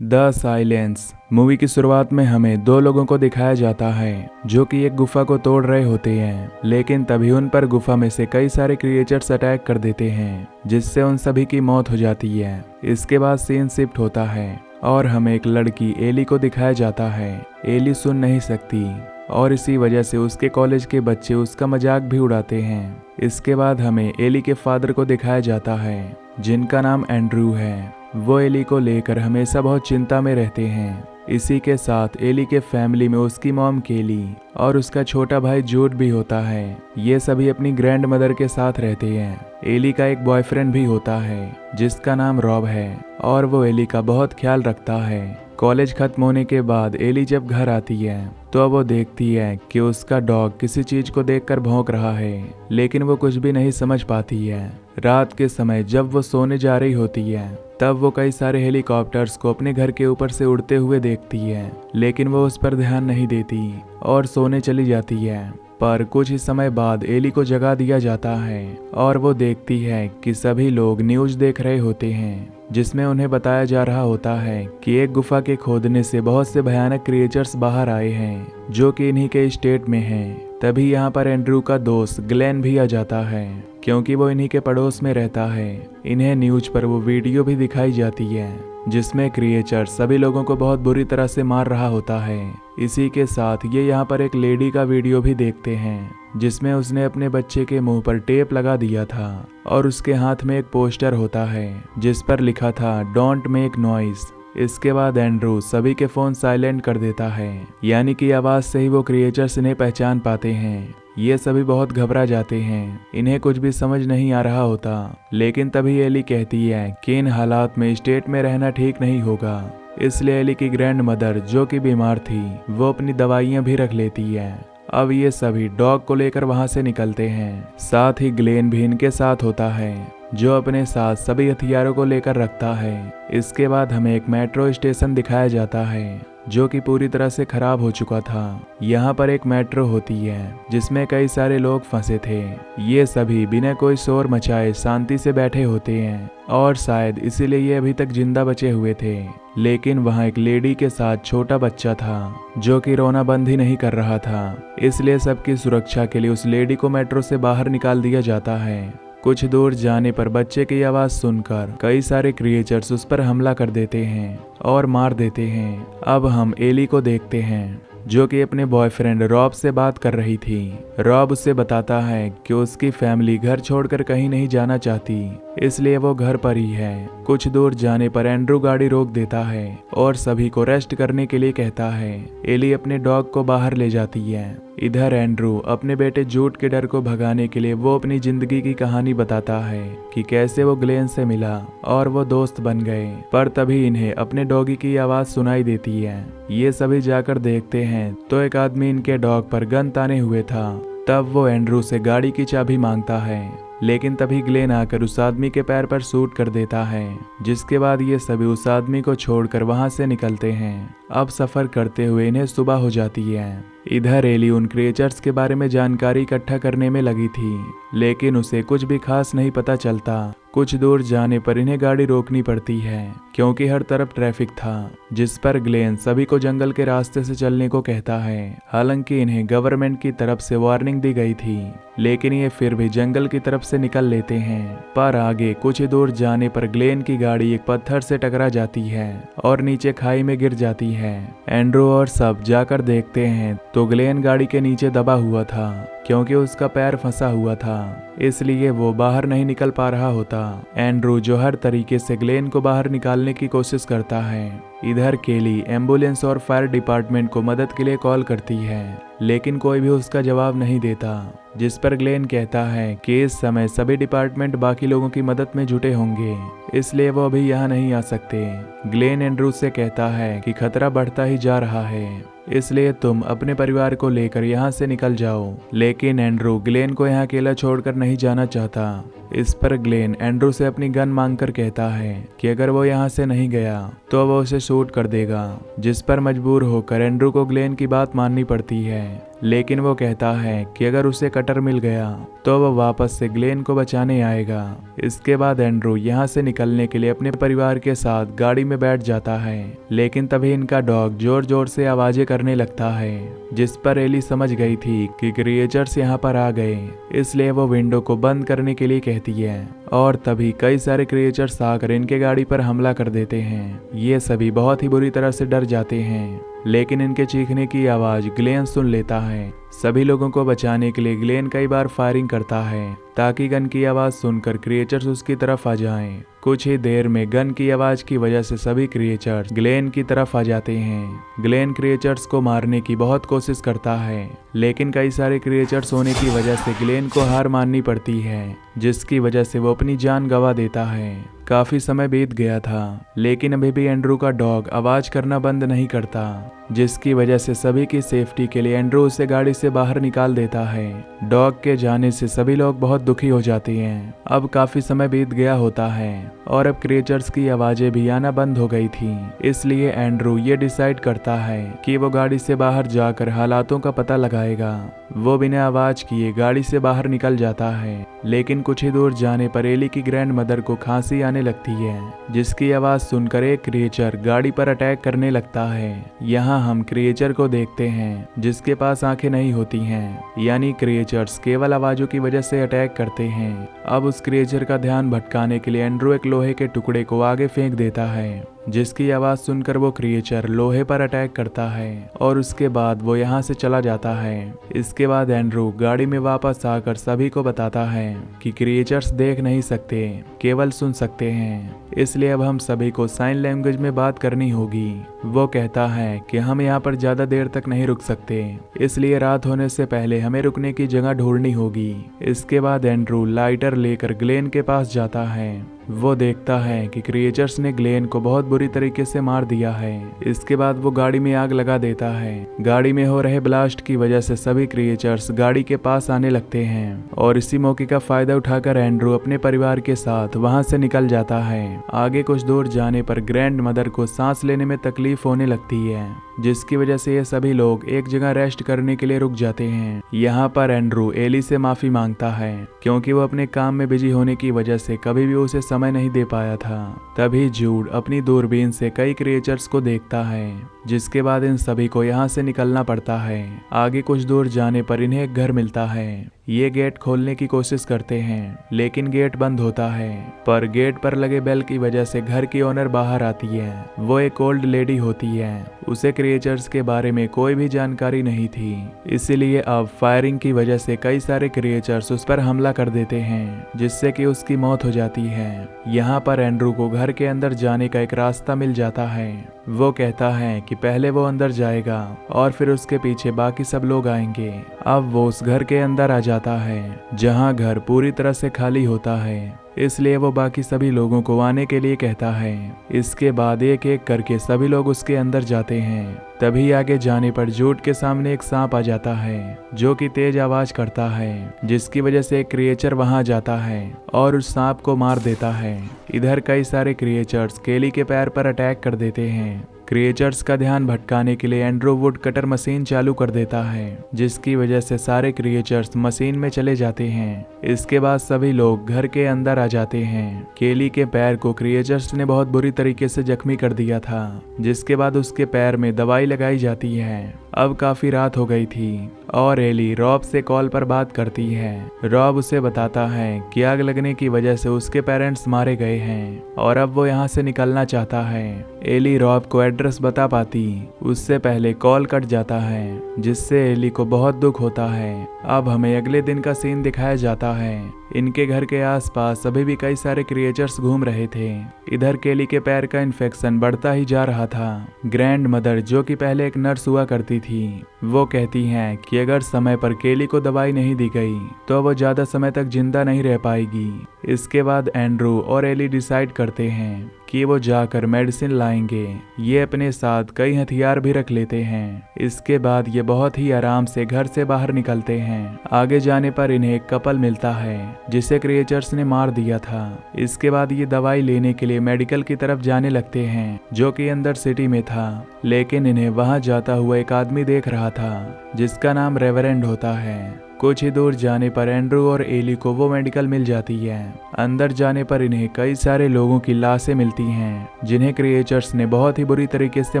The silence movie की शुरुआत में हमें दो लोगों को दिखाया जाता है जो कि एक गुफा को तोड़ रहे होते हैं, लेकिन तभी उन पर गुफा में से कई सारे क्रिएचर्स अटैक कर देते हैं जिससे उन सभी की मौत हो जाती है। इसके बाद सीन शिफ्ट होता है और हमें एक लड़की एली को दिखाया जाता है। एली सुन नहीं सकती और इसी वजह से उसके कॉलेज के बच्चे उसका मजाक भी उड़ाते हैं। इसके बाद हमें एली के फादर को दिखाया जाता है जिनका नाम एंड्रू है। वो एली को लेकर हमेशा बहुत चिंता में रहते हैं। इसी के साथ एली के फैमिली में उसकी मॉम केली और उसका छोटा भाई जूड भी होता है। ये सभी अपनी ग्रैंड मदर के साथ रहते हैं। एली का एक बॉयफ्रेंड भी होता है जिसका नाम रॉब है और वो एली का बहुत ख्याल रखता है। कॉलेज खत्म होने के बाद एली जब घर आती है तो वो देखती है कि उसका डॉग किसी चीज को देखकर भौंक रहा है, लेकिन वो कुछ भी नहीं समझ पाती है। रात के समय जब वो सोने जा रही होती है तब वो कई सारे हेलीकॉप्टर्स को अपने घर के ऊपर से उड़ते हुए देखती है, लेकिन वो उस पर ध्यान नहीं देती और सोने चली जाती है। पर कुछ ही समय बाद एली को जगा दिया जाता है और वो देखती है कि सभी लोग न्यूज़ देख रहे होते हैं जिसमें उन्हें बताया जा रहा होता है कि एक गुफा के खोदने से बहुत से भयानक क्रिएचर्स बाहर आए हैं जो कि इन्हीं के स्टेट में हैं। तभी यहाँ पर एंड्रू का दोस्त ग्लेन भी आ जाता है क्योंकि वो इन्हीं के पड़ोस में रहता है। इन्हें न्यूज पर वो वीडियो भी दिखाई जाती है जिसमें क्रिएचर सभी लोगों को बहुत बुरी तरह से मार रहा होता है। इसी के साथ ये यहाँ पर एक लेडी का वीडियो भी देखते हैं जिसमें उसने अपने बच्चे के मुंह पर टेप लगा दिया था और उसके हाथ में एक पोस्टर होता है जिस पर लिखा था डोंट मेक नॉइस। इसके बाद एंड्रू सभी के फोन साइलेंट कर देता है, यानी कि आवाज से ही वो क्रिएचर्स इन्हें पहचान पाते हैं। ये सभी बहुत घबरा जाते हैं, इन्हें कुछ भी समझ नहीं आ रहा होता। लेकिन तभी एली कहती है कि इन हालात में स्टेट में रहना ठीक नहीं होगा। इसलिए एली की ग्रैंड मदर जो कि बीमार थी वो अपनी दवाइयां भी रख लेती है। अब ये सभी डॉग को लेकर वहां से निकलते हैं। साथ ही ग्लेन भी इनके साथ होता है जो अपने साथ सभी हथियारों को लेकर रखता है। इसके बाद हमें एक मेट्रो स्टेशन दिखाया जाता है जो कि पूरी तरह से खराब हो चुका था। यहाँ पर एक मेट्रो होती है जिसमें कई सारे लोग फंसे थे। ये सभी बिना कोई शोर मचाए शांति से बैठे होते हैं और शायद इसीलिए ये अभी तक जिंदा बचे हुए थे। लेकिन वहाँ एक लेडी के साथ छोटा बच्चा था जो कि रोना बंद ही नहीं कर रहा था। इसलिए सबकी सुरक्षा के लिए उस लेडी को मेट्रो से बाहर निकाल दिया जाता है। कुछ दूर जाने पर बच्चे की आवाज सुनकर कई सारे क्रिएचर्स उस पर हमला कर देते हैं और मार देते हैं। अब हम एली को देखते हैं जो कि अपने बॉयफ्रेंड रॉब से बात कर रही थी। रॉब उससे बताता है कि उसकी फैमिली घर छोड़कर कहीं नहीं जाना चाहती, इसलिए वो घर पर ही है। कुछ दूर जाने पर एंड्रू गाड़ी रोक देता है और सभी को रेस्ट करने के लिए कहता है। एली अपने डॉग को बाहर ले जाती है। इधर एंड्रू अपने बेटे जूड के डर को भगाने के लिए वो अपनी जिंदगी की कहानी बताता है कि कैसे वो ग्लेन से मिला और वो दोस्त बन गए। पर तभी इन्हें अपने डॉगी की आवाज सुनाई देती है। ये सभी जाकर देखते हैं तो एक आदमी इनके डॉग पर गन ताने हुए था। तब वो एंड्रू से गाड़ी की चाबी मांगता है, लेकिन तभी ग्लेन आकर उस आदमी के पैर पर शूट कर देता है, जिसके बाद ये सभी उस आदमी को छोड़कर वहां से निकलते हैं। अब सफर करते हुए इन्हें सुबह हो जाती है। इधर एली उन क्रिएचर्स के बारे में जानकारी इकट्ठा करने में लगी थी, लेकिन उसे कुछ भी खास नहीं पता चलता। कुछ दूर जाने पर इन्हें गाड़ी रोकनी पड़ती है क्योंकि हर तरफ ट्रैफिक था, जिस पर ग्लेन सभी को जंगल के रास्ते से चलने को कहता है। हालांकि इन्हें गवर्नमेंट की तरफ से वार्निंग दी गई थी, लेकिन ये फिर भी जंगल की तरफ से निकल लेते हैं। पर आगे कुछ दूर जाने पर ग्लेन की गाड़ी एक पत्थर से टकरा जाती है और नीचे खाई में गिर जाती है। एंड्रू और सब जाकर देखते हैं तो ग्लेन गाड़ी के नीचे दबा हुआ था क्योंकि उसका पैर फंसा हुआ था, इसलिए वो बाहर नहीं निकल पा रहा होता। एंड्रू जो हर तरीके से ग्लेन को बाहर निकालने की कोशिश करता है। इधर केली एम्बुलेंस और फायर डिपार्टमेंट को मदद के लिए कॉल करती है, लेकिन कोई भी उसका जवाब नहीं देता, जिस पर ग्लेन कहता है कि इस समय सभी डिपार्टमेंट बाकी लोगों की मदद में जुटे होंगे, इसलिए वो अभी यहाँ नहीं आ सकते। ग्लेन एंड्रू से कहता है कि खतरा बढ़ता ही जा रहा है, इसलिए तुम अपने परिवार को लेकर यहाँ से निकल जाओ। लेकिन एंड्रू ग्लेन को यहाँ अकेला छोड़कर नहीं जाना चाहता। इस पर ग्लेन एंड्रू से अपनी गन मांगकर कहता है कि अगर वो यहाँ से नहीं गया तो वो उसे शूट कर देगा, जिस पर मजबूर होकर एंड्रू को ग्लेन की बात माननी पड़ती है। लेकिन वो कहता है कि अगर उसे कटर मिल गया तो वह वापस से ग्लेन को बचाने आएगा। इसके बाद एंड्रू यहाँ से निकलने के लिए अपने परिवार के साथ गाड़ी में बैठ जाता है, लेकिन तभी इनका डॉग जोर जोर से आवाजें करने लगता है, जिस पर एली समझ गई थी कि क्रिएचर्स यहाँ पर आ गए, इसलिए वो विंडो को बंद करने के लिए कहती है और तभी कई सारे क्रिएचर्स आकर इनके गाड़ी पर हमला कर देते हैं। ये सभी बहुत ही बुरी तरह से डर जाते हैं, लेकिन इनके चीखने की आवाज ग्लेन सुन लेता है। सभी लोगों को बचाने के लिए ग्लेन कई बार फायरिंग करता है ताकि गन की आवाज सुनकर क्रिएचर्स उसकी तरफ आ जाएं। कुछ ही देर में गन की आवाज की वजह से सभी क्रिएचर्स ग्लेन की तरफ आ जाते हैं। ग्लेन क्रिएचर्स को मारने की बहुत कोशिश करता है, लेकिन कई सारे क्रिएचर्स होने की वजह से ग्लेन को हार माननी पड़ती है, जिसकी वजह से वो अपनी जान गंवा देता है। काफी समय बीत गया था, लेकिन अभी भी एंड्रू का डॉग आवाज करना बंद नहीं करता, जिसकी वजह से सभी की सेफ्टी के लिए एंड्रू उसे गाड़ी से बाहर निकाल देता है। डॉग के जाने से सभी लोग बहुत दुखी हो जाते हैं। अब काफी समय बीत गया होता है और अब क्रिएचर्स की आवाजें भी आना बंद हो गई थी, इसलिए एंड्रू ये डिसाइड करता है कि वो गाड़ी से बाहर जाकर हालातों का पता लगाएगा। वो बिना आवाज किए गाड़ी से बाहर निकल जाता है, लेकिन कुछ ही दूर जाने पर एली की ग्रैंड मदर को खांसी आने लगती है, जिसकी आवाज सुनकर एक क्रिएचर गाड़ी पर अटैक करने लगता है। यहाँ हम क्रिएचर को देखते हैं जिसके पास आंखें नहीं होती हैं, यानी क्रिएचर्स केवल आवाजों की वजह से अटैक करते हैं। अब उस क्रिएचर का ध्यान भटकाने के लिए एंड्रू एक लोहे के टुकड़े को आगे फेंक देता है, जिसकी आवाज सुनकर वो क्रिएचर लोहे पर अटैक करता है और उसके बाद वो यहाँ से चला जाता है। इसके बाद एंड्रू गाड़ी में वापस आकर सभी को बताता है कि क्रिएचर्स देख नहीं सकते, केवल सुन सकते हैं, इसलिए अब हम सभी को साइन लैंग्वेज में बात करनी होगी। वो कहता है कि हम यहाँ पर ज्यादा देर तक नहीं रुक सकते, इसलिए रात होने से पहले हमें रुकने की जगह ढूंढनी होगी। इसके बाद एंड्रू लाइटर लेकर ग्लेन के पास जाता है। वो देखता है कि क्रिएचर्स ने ग्लेन को बहुत बुरी तरीके से मार दिया है। इसके बाद वो गाड़ी में आग लगा देता है। गाड़ी में हो रहे ब्लास्ट की वजह से सभी क्रिएचर्स गाड़ी के पास आने लगते हैं और इसी मौके का फायदा उठाकर एंड्रू अपने परिवार के साथ वहां से निकल जाता है। आगे कुछ दूर जाने पर ग्रैंड मदर को सांस लेने में तकलीफ होने लगती है, जिसकी वजह से ये सभी लोग एक जगह रेस्ट करने के लिए रुक जाते हैं। यहाँ पर एंड्रू एली से माफी मांगता है, क्योंकि वो अपने काम में बिजी होने की वजह से कभी भी उसे समय नहीं दे पाया था। तभी जूड अपनी दूरबीन से कई क्रिएचर्स को देखता है, जिसके बाद इन सभी को यहाँ से निकलना पड़ता है। आगे कुछ दूर जाने पर इन्हें एक घर मिलता है। ये गेट खोलने की कोशिश करते हैं, लेकिन गेट बंद होता है, पर गेट पर लगे बेल की वजह से घर की ओनर बाहर आती है। वो एक ओल्ड लेडी होती है, उसे क्रिएचर्स के बारे में कोई भी जानकारी नहीं थी, इसीलिए अब फायरिंग की वजह से कई सारे क्रिएचर्स उस पर हमला कर देते हैं, जिससे कि उसकी मौत हो जाती है। यहाँ पर एंड्रू को घर के अंदर जाने का एक रास्ता मिल जाता है। वो कहता है कि पहले वो अंदर जाएगा और फिर उसके पीछे बाकी सब लोग आएंगे। अब वो उस घर के अंदर आ जाता है, जहाँ घर पूरी तरह से खाली होता है, इसलिए वो बाकी सभी लोगों को आने के लिए कहता है। इसके बाद एक एक करके सभी लोग उसके अंदर जाते हैं। तभी आगे जाने पर जूड के सामने एक सांप आ जाता है, जो कि तेज आवाज करता है, जिसकी वजह से एक क्रिएचर वहां जाता है और उस सांप को मार देता है। इधर कई सारे क्रिएचर्स केली के पैर पर अटैक कर देते हैं। क्रिएचर्स का ध्यान भटकाने के लिए एंड्रू वुड कटर मशीन चालू कर देता है, जिसकी वजह से सारे क्रिएचर्स मशीन में चले जाते हैं। इसके बाद सभी लोग घर के अंदर आ जाते हैं। केली के पैर को क्रिएचर्स ने बहुत बुरी तरीके से जख्मी कर दिया था, जिसके बाद उसके पैर में दवाई लगाई जाती है। अब काफी रात हो गई थी और एली रॉब से कॉल पर बात करती है। रॉब उसे बताता है कि आग लगने की वजह से उसके पेरेंट्स मारे गए हैं और अब वो यहाँ से निकलना चाहता है। एली रॉब को एड्रेस बता पाती उससे पहले कॉल कट जाता है, जिससे एली को बहुत दुख होता है। अब हमें अगले दिन का सीन दिखाया जाता है। इनके घर के आसपास अभी भी कई सारे क्रिएचर्स घूम रहे थे। इधर केली के पैर का इन्फेक्शन बढ़ता ही जा रहा था। ग्रैंड मदर, जो कि पहले एक नर्स हुआ करती थी, वो कहती हैं कि अगर समय पर केली को दवाई नहीं दी गई तो वो ज्यादा समय तक जिंदा नहीं रह पाएगी। इसके बाद एंड्रू और एली डिसाइड करते हैं कि वो जाकर मेडिसिन लाएंगे। ये अपने साथ कई हथियार भी रख लेते हैं। इसके बाद ये बहुत ही आराम से घर से बाहर निकलते हैं। आगे जाने पर इन्हें एक कपल मिलता है जिसे क्रिएचर्स ने मार दिया था। इसके बाद ये दवाई लेने के लिए मेडिकल की तरफ जाने लगते हैं जो कि अंदर सिटी में था, लेकिन इन्हें वहां जाता हुआ एक आदमी देख रहा था जिसका नाम रेवरेंड होता है। कुछ ही दूर जाने पर एंड्रू और एली को वो मेडिकल मिल जाती है। अंदर जाने पर इन्हें कई सारे लोगों की लाशें मिलती हैं जिन्हें क्रिएचर्स ने बहुत ही बुरी तरीके से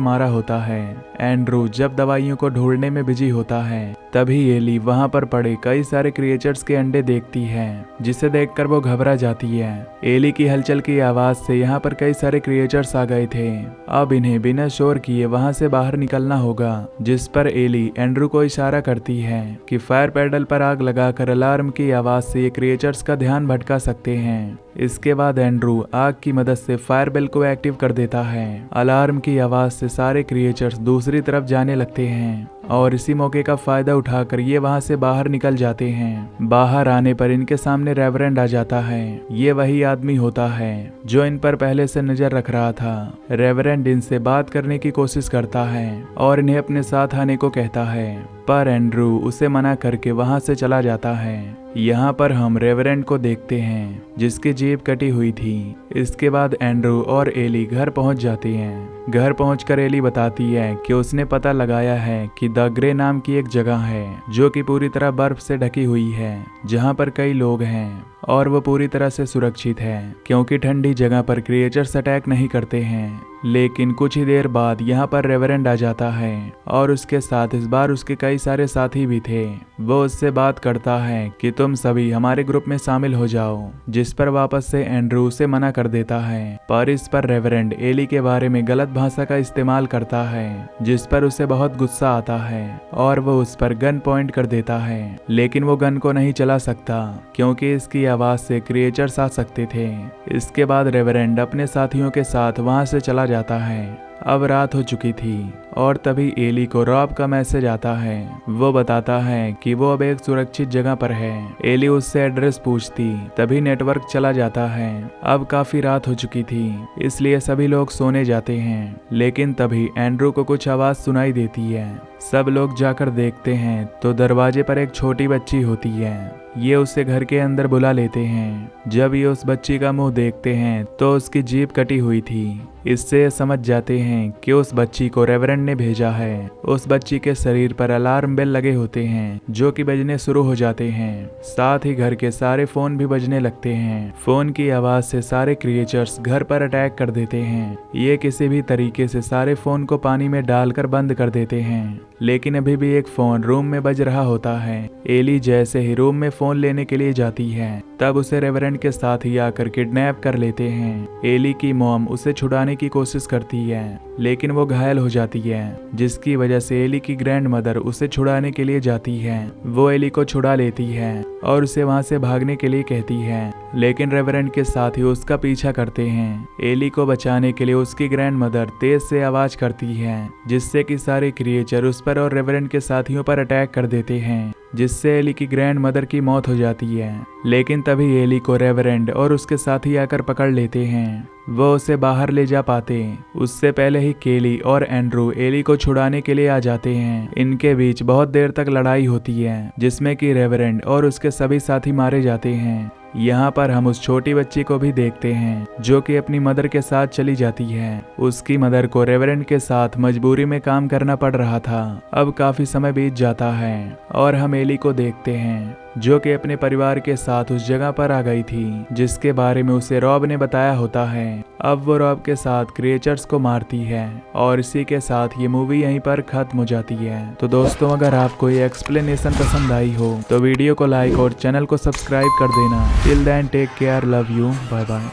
मारा होता है। एंड्रू जब दवाइयों को ढूंढने में बिजी होता है तभी एली वहां पर पड़े कई सारे क्रिएचर्स के अंडे देखती है जिसे देखकर वो घबरा जाती है। एली की हलचल की आवाज से यहाँ पर कई सारे क्रिएचर्स आ गए थे। अब इन्हें बिना शोर किए वहां से बाहर निकलना होगा, जिस पर एली एंड्रू को इशारा करती है कि फायर पैडल पर आग लगाकर अलार्म की आवाज से ये क्रिएचर्स का ध्यान भटका सकते हैं। इसके बाद एंड्रू आग की मदद से फायर बेल को एक्टिव कर देता है। अलार्म की आवाज से सारे क्रिएचर्स दूसरी तरफ जाने लगते हैं और इसी मौके का फायदा उठाकर ये वहां से बाहर निकल जाते हैं। बाहर आने पर इनके सामने रेवरेंड आ जाता है। ये वही आदमी होता है जो इन पर पहले से नजर रख रहा था। रेवरेंड इनसे बात करने की कोशिश करता है और इन्हें अपने साथ आने को कहता है, पर एंड्रू उसे मना करके वहां से चला जाता है। यहाँ पर हम रेवरेंड को देखते हैं जिसकी जीभ कटी हुई थी। इसके बाद एंड्रू और एली घर पहुंच जाते हैं। घर पहुंचकर एली बताती है कि उसने पता लगाया है कि द ग्रे नाम की एक जगह है जो कि पूरी तरह बर्फ से ढकी हुई है, जहां पर कई लोग हैं और वो पूरी तरह से सुरक्षित है क्योंकि ठंडी जगह पर क्रिएचर्स अटैक नहीं करते हैं। लेकिन कुछ ही देर बाद यहाँ पर रेवरेंड आ जाता है और उसके साथ इस बार उसके कई सारे साथी भी थे। वो उससे बात करता है कि तुम सभी हमारे ग्रुप में शामिल हो जाओ, जिस पर वापस से एंड्रू उसे मना कर देता है। पर इस पर रेवरेंड एली के बारे में गलत भाषा का इस्तेमाल करता है जिस पर उसे बहुत गुस्सा आता है और वो उस पर गन पॉइंट कर देता है, लेकिन वो गन को नहीं चला सकता क्योंकि इसकी आवाज से क्रिएचर्स आ सकते थे। इसके बाद रेवरेंड अपने साथियों के साथ वहां से चला जाता है। अब रात हो चुकी थी और तभी एली को रॉब का मैसेज आता है। वो बताता है कि वो अब एक सुरक्षित जगह पर है। एली उससे एड्रेस पूछती तभी नेटवर्क चला जाता है। अब काफी रात हो चुकी थी इसलिए सभी लोग सोने जाते हैं, लेकिन तभी एंड्रू को कुछ आवाज सुनाई देती है। सब लोग जाकर देखते हैं तो दरवाजे पर एक छोटी बच्ची होती है। ये उसे घर के अंदर बुला लेते हैं। जब ये उस बच्ची का मुंह देखते हैं तो उसकी जीभ कटी हुई थी। इससे समझ जाते हैं कि उस बच्ची को रेवरेंड ने भेजा है। उस बच्ची के शरीर पर अलार्म बेल लगे होते हैं जो कि बजने शुरू हो जाते हैं। साथ ही घर के सारे फोन भी बजने लगते हैं। फोन की आवाज से सारे क्रिएचर्स घर पर अटैक कर देते हैं। ये किसी भी तरीके से सारे फोन को पानी में डालकर बंद कर देते हैं, लेकिन अभी भी एक फोन रूम में बज रहा होता है। एली जैसे ही रूम में फोन लेने के लिए जाती है तब उसे रेवरेंड के साथ ही आकर किडनैप कर लेते हैं। एली की मॉम उसे छुड़ाने की कोशिश करती है लेकिन वो घायल हो जाती है, जिसकी वजह से एली की ग्रैंड मदर उसे छुड़ाने के लिए जाती है। वो एली को छुड़ा लेती है और उसे वहां से भागने के लिए कहती है, लेकिन रेवरेंड के साथ ही उसका पीछा करते हैं। एली को बचाने के लिए उसकी ग्रैंड मदर तेज से आवाज करती है जिससे कि सारे क्रिएचर उस पर और रेवरेंड के साथियों पर अटैक कर देते हैं, जिससे एली की ग्रैंड मदर की मौत हो जाती है। लेकिन तभी एली को रेवरेंड और उसके साथी आकर पकड़ लेते हैं। वो उसे बाहर ले जा पाते उससे पहले ही केली और एंड्रू एली को छुड़ाने के लिए आ जाते हैं। इनके बीच बहुत देर तक लड़ाई होती है जिसमें कि रेवरेंड और उसके सभी साथी मारे जाते हैं। यहाँ पर हम उस छोटी बच्ची को भी देखते हैं जो कि अपनी मदर के साथ चली जाती है। उसकी मदर को रेवरेंड के साथ मजबूरी में काम करना पड़ रहा था। अब काफी समय बीत जाता है और हम एली को देखते हैं जो कि अपने परिवार के साथ उस जगह पर आ गई थी जिसके बारे में उसे रॉब ने बताया होता है। अब वो रॉब के साथ क्रिएचर्स को मारती है और इसी के साथ ये मूवी यहीं पर खत्म हो जाती है। तो दोस्तों, अगर आपको ये एक्सप्लेनेशन पसंद आई हो तो वीडियो को लाइक और चैनल को सब्सक्राइब कर देना। Till then take care, love you, bye bye.